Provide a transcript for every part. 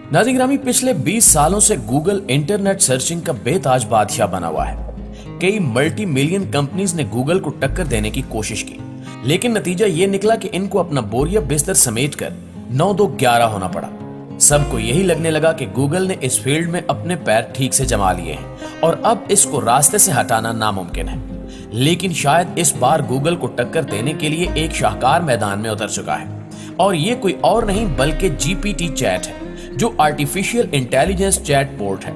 नाज़रीन ग्रामी, पिछले 20 सालों से गूगल इंटरनेट सर्चिंग का बेताज बादशाह बना हुआ है। कई मल्टी मिलियन कंपनीज ने गूगल को टक्कर देने की कोशिश की, लेकिन नतीजा ये निकला कि इनको अपना बोरिया बिस्तर समेटकर 9-2-11 होना पड़ा। सबको यही लगने लगा कि गूगल ने इस फील्ड में अपने पैर ठीक से जमा लिए हैं और अब इसको रास्ते से हटाना नामुमकिन है। लेकिन शायद इस बार गूगल को टक्कर देने के लिए एक शाहकार मैदान में उतर चुका है, और ये कोई और नहीं बल्कि GPT चैट है, जो आर्टिफिशियल इंटेलिजेंस चैट पोर्ट है।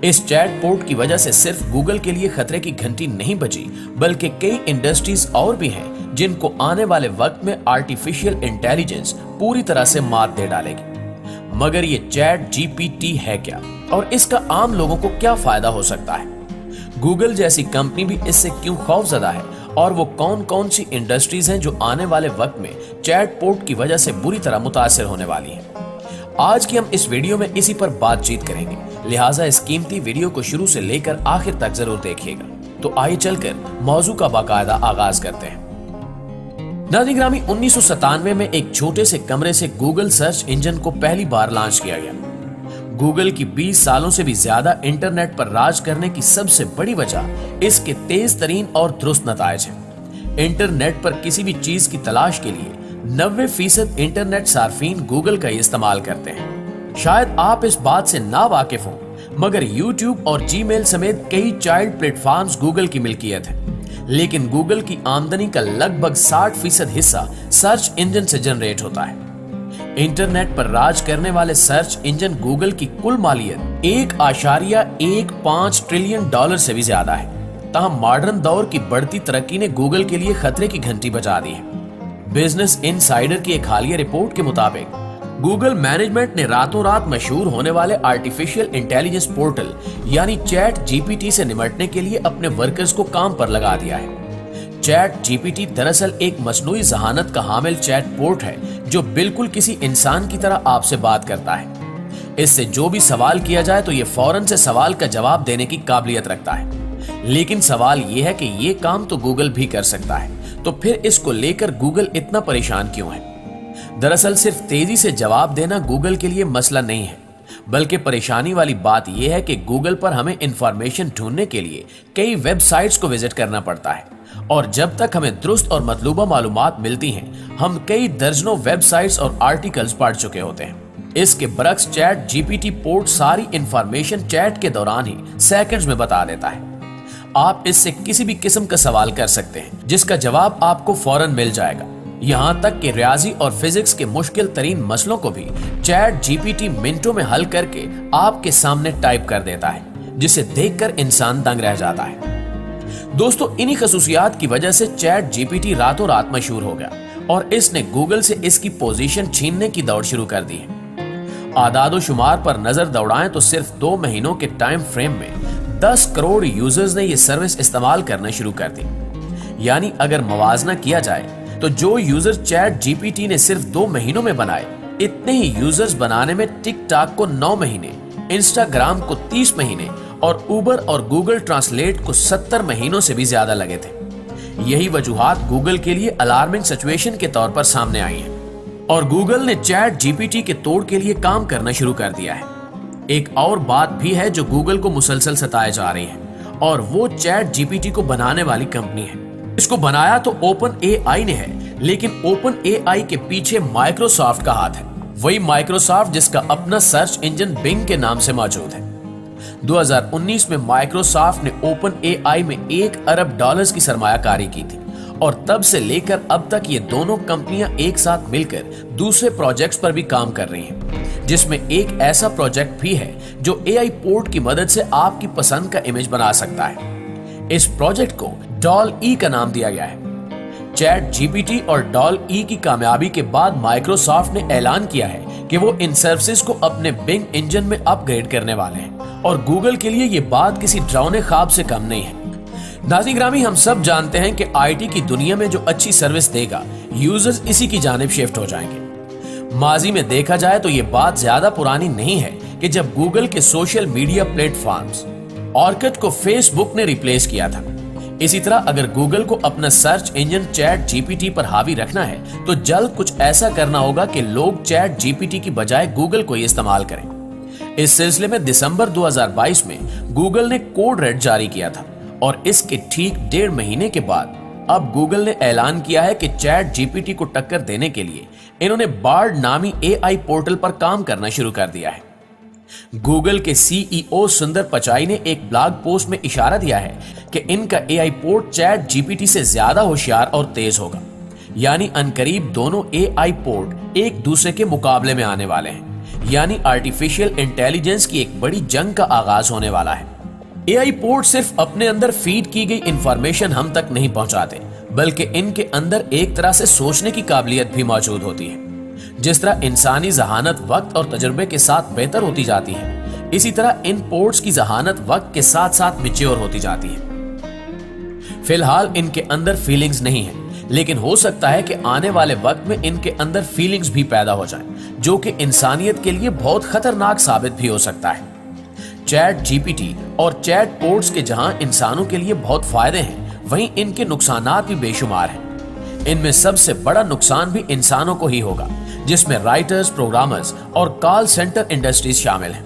इस चैट पोर्ट की वजह से सिर्फ गूगल के लिए खतरे की घंटी नहीं बजी, बल्कि कई इंडस्ट्रीज और भी हैं जिनको आने वाले वक्त में आर्टिफिशियल इंटेलिजेंस पूरी तरह से मात दे डालेगी। मगर ये चैट GPT है क्या, और इसका आम लोगों को क्या फायदा हो सकता है? गूगल जैसी कंपनी भी इससे क्यों खौफजदा है, और वो कौन कौन सी इंडस्ट्रीज हैं जो आने वाले वक्त में चैट पोर्ट की वजह से बुरी तरह मुतासिर होने वाली हैं? आज की हम इस वीडियो में इसी पर बातचीत करेंगे, लिहाजा इस कीमती वीडियो को शुरू से लेकर आखिर तक जरूर देखिएगा। तो आइए चलकर मौजू का बाकायदा आगाज करते हैं। नाज़रीन ग्रामी, 1997 में एक छोटे से कमरे से गूगल सर्च इंजन को पहली बार लॉन्च किया गया। गूगल की 20 सालों से भी ज्यादा इंटरनेट पर राज करने की सबसे बड़ी वजह इसके तेज तरीन और दुरुस्त नताइज है। इंटरनेट पर किसी भी चीज की तलाश के लिए 90% इंटरनेट सार्फिन गूगल का इस्तेमाल करते हैं। शायद आप इस बात से ना वाकिफ हो, मगर YouTube और Gmail समेत कई चाइल्ड प्लेटफॉर्म्स गूगल की मिल्कियत है, लेकिन गूगल की आमदनी का लगभग 60% हिस्सा सर्च इंजन से जनरेट होता है। इंटरनेट पर राज करने वाले सर्च इंजन गूगल की कुल मालियत $1.15 ट्रिलियन से भी ज्यादा है। तहम मॉडर्न दौर की बढ़ती तरक्की ने गूगल के लिए खतरे की घंटी बजा दी है। बिजनेस इनसाइडर की एक हालिया रिपोर्ट के मुताबिक गूगल मैनेजमेंट ने रातों रात मशहूर होने वाले आर्टिफिशियल इंटेलिजेंस पोर्टल यानी चैट GPT से निपटने के लिए अपने वर्कर्स को काम पर लगा दिया है। चैट GPT दरअसल एक मसनूई जहानत का हामिल चैट पोर्ट है, जो बिल्कुल किसी इंसान की तरह आपसे बात करता है। इससे जो भी सवाल किया जाए तो ये फौरन से सवाल का जवाब देने की काबिलियत रखता है। लेकिन सवाल ये है कि ये काम तो गूगल भी कर सकता है, तो फिर इसको लेकर गूगल इतना परेशान क्यों है? दरअसल सिर्फ तेजी से जवाब देना गूगल के लिए मसला नहीं है, बल्कि परेशानी वाली बात यह है कि गूगल पर हमें इंफॉर्मेशन ढूंढने के लिए कई वेबसाइट्स को विजिट करना पड़ता है, और जब तक हमें दुरुस्त और मतलूबा मालूमात मिलती हैं, हम कई दर्जनों वेबसाइट्स और आर्टिकल्स पढ़ चुके होते हैं। इसके बरक्स चैट GPT पोर्ट सारी इंफॉर्मेशन चैट के दौरान ही सेकंड्स में बता देता है। आप इससे किसी भी किस्म का सवाल कर सकते हैं, जिसका जवाब आपको फौरन मिल जाएगा। यहाँ तक कि रियाजी और फिजिक्स के मुश्किल तरीन मसलों को भी चैट GPT मिनटों में हल करके आपके सामने टाइप कर देता है, जिसे देखकर इंसान दंग रह जाता है। दोस्तों, इन्हीं खसूसियात की वजह से चैट GPT रातों रात मशहूर हो गया, और इसने गूगल से इसकी पोजीशन छीनने की दौड़ शुरू कर दी है। आदादो शुमार पर नजर दौड़ाएं तो सिर्फ 2 महीनों के टाइम फ्रेम में 10 करोड़ यूजर्स ने यह सर्विस इस्तेमाल करना शुरू कर दी। यानी अगर मवाजना किया जाए तो जो यूजर चैट GPT ने सिर्फ 2 महीनों में बनाए, इतने ही यूजर्स बनाने में टिकटॉक को 9 महीने, इंस्टाग्राम को 30 महीने और उबर और गूगल ट्रांसलेट को 70 महीनों से भी ज्यादा लगे थे। यही वजूहात गूगल के लिए अलार्मिंग सिचुएशन के तौर पर सामने आई हैं, और गूगल ने चैट GPT के तोड़ के लिए काम करना शुरू कर दिया है। एक और बात भी है जो गूगल को मुसलसल सताए जा रही है, और वो चैट GPT को बनाने वाली कंपनी है। इसको बनाया तो OpenAI ने है, लेकिन OpenAI के पीछे माइक्रोसॉफ्ट का हाथ है। वही माइक्रोसॉफ्ट जिसका अपना सर्च इंजन Bing के नाम से मौजूद है। 2019 में माइक्रोसॉफ्ट ने OpenAI में $1 अरब की सरमायाकारी की थी, और तब से लेकर अब तक ये दोनों कंपनियां एक साथ मिलकर दूसरे प्रोजेक्ट्स पर भी काम कर रही हैं, जिसमें एक ऐसा प्रोजेक्ट भी है जो AI पोर्ट की मदद से आपकी पसंद का इमेज बना सकता है। इस प्रोजेक्ट को DALL-E का नाम दिया गया है। चैट GPT और DALL-E की कामयाबी के बाद माइक्रोसॉफ्ट ने ऐलान किया है कि वो इन सर्विसेज को अपने Bing इंजन में अपग्रेड करने वाले हैं, और गूगल के लिए ये बात किसी डरावने ख्वाब से कम नहीं है। नाज़रीन ग्रामी, हम सब जानते हैं कि IT की दुनिया में जो अच्छी सर्विस देगा, यूजर्स इसी की जानिब शिफ्ट हो जाएंगे। माजी में देखा जाए तो ये बात ज्यादा पुरानी नहीं है कि जब गूगल के सोशल मीडिया प्लेटफॉर्म्स ऑर्किड को फेसबुक ने रिप्लेस किया था। इसी तरह अगर गूगल को अपना सर्च इंजन चैट GPT पर हावी रखना है तो जल्द कुछ ऐसा करना होगा कि लोग चैट GPT की बजाय गूगल को ही इस्तेमाल करें। इस सिलसिले में दिसंबर 2022 में गूगल ने कोड रेड जारी किया था और इसके ठीक 1.5 महीने के बाद अब गूगल ने ऐलान किया है कि चैट जीपीटी को टक्कर देने के लिए इन्होंने बार्ड नामी एआई पोर्टल पर काम करना शुरू कर दिया है। गूगल के सीईओ सुंदर पिचाई ने एक ब्लॉग पोस्ट में इशारा दिया है कि इनका एआई पोर्ट चैट जीपीटी से ज्यादा होशियार और तेज होगा, यानी अनकरीब दोनों एआई पोर्ट एक दूसरे के मुकाबले में आने वाले हैं, यानी आर्टिफिशियल इंटेलिजेंस की एक बड़ी जंग का आगाज होने वाला है। एआई पोर्ट सिर्फ अपने अंदर फीड की गई इंफॉर्मेशन हम तक नहीं पहुंचाते, बल्कि इनके अंदर एक तरह से सोचने की काबिलियत भी मौजूद होती है। जिस तरह इंसानी जहानत वक्त और तजुर्बे के साथ बेहतर होती जाती है, इसी तरह इन पोर्ट्स की जहानत वक्त के साथ साथ मैच्योर होती जाती है। फिलहाल इनके अंदर फीलिंग्स नहीं है, लेकिन हो सकता है कि आने वाले वक्त में इनके अंदर फीलिंग्स भी पैदा हो जाएं, जो कि इंसानियत के लिए बहुत खतरनाक साबित भी हो सकता है। चैट जीपीटी और चैट पोर्ट्स के जहां इंसानों के लिए बहुत फायदे हैं, वहीं इनके नुकसानात भी बेशुमार हैं। इनमें सबसे बड़ा नुकसान भी इंसानों को ही होगा, जिसमें राइटर्स, प्रोग्रामर्स और कॉल सेंटर इंडस्ट्रीज शामिल हैं।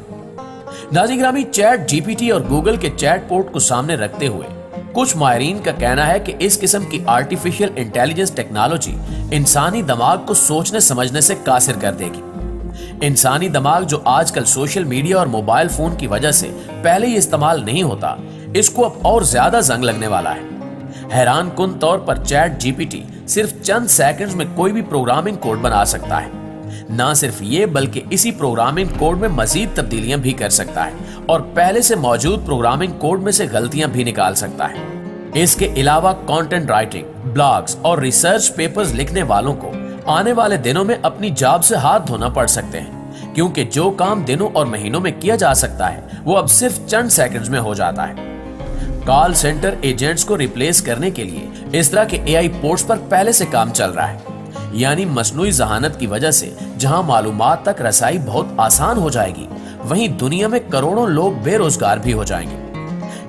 नाज़रीन गिरामी, चैट जीपीटी और गूगल के चैट पोर्ट को सामने रखते हुए कुछ माहिरीन का कहना है कि इस किस्म की आर्टिफिशियल इंटेलिजेंस टेक्नोलॉजी इंसानी दिमाग को सोचने समझने से कासिर कर देगी। इंसानी दिमाग जो आजकल सोशल मीडिया और मोबाइल फोन की वजह से पहले ही इस्तेमाल नहीं होता, इसको अब और ज्यादा जंग लगने वाला है। हैरान कुन तौर पर चैट जीपीटी सिर्फ चंद सेकंड्स में कोई भी प्रोग्रामिंग कोड बना सकता है। ना सिर्फ ये, बल्कि इसी प्रोग्रामिंग कोड में मजीद तब्दीलियां भी कर सकता है और पहले से मौजूद प्रोग्रामिंग कोड में से गलतियां भी निकाल सकता है। इसके अलावा कंटेंट राइटिंग, ब्लॉग्स और रिसर्च पेपर्स लिखने वालों को आने वाले दिनों में अपनी जॉब से हाथ धोना पड़ सकते हैं, क्योंकि जो काम दिनों और महीनों में किया जा सकता है वो अब सिर्फ चंद सेकंड्स में हो जाता है। कॉल सेंटर एजेंट्स को रिप्लेस करने के लिए इस तरह के एआई पोर्ट्स पर पहले से काम चल रहा है, यानी मसनूई जहानत की वजह से जहां मालूमात तक रसाई बहुत आसान हो जाएगी, वहीं दुनिया में करोड़ों लोग बेरोजगार भी हो जाएंगे।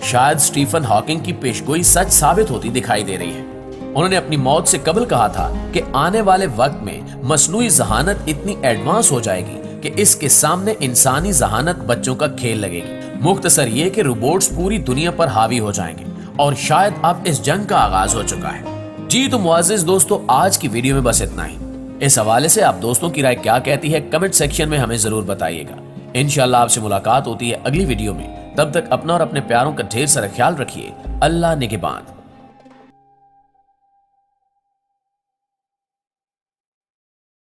शायद स्टीफन हॉकिंग की पेशगोई सच साबित होती दिखाई दे रही है। उन्होंने अपनी मौत से कबल कहा था कि आने वाले वक्त में मसनूई जहानत इतनी एडवांस हो जाएगी कि इसके सामने इंसानी जहानत बच्चों का खेल लगेगी। मुख्तसर ये कि रोबोट्स पूरी दुनिया पर हावी हो जाएंगे और शायद अब इस जंग का आगाज हो चुका है। जी तो मुआज़िज़ दोस्तों, आज की वीडियो में बस इतना ही। इस हवाले से आप दोस्तों की राय क्या कहती है, कमेंट सेक्शन में हमें जरूर बताइएगा। इंशाल्लाह आपसे मुलाकात होती है अगली वीडियो में। तब तक अपना और अपने प्यारों का ढेर सारा ख्याल रखिए। अल्लाह निगहबान।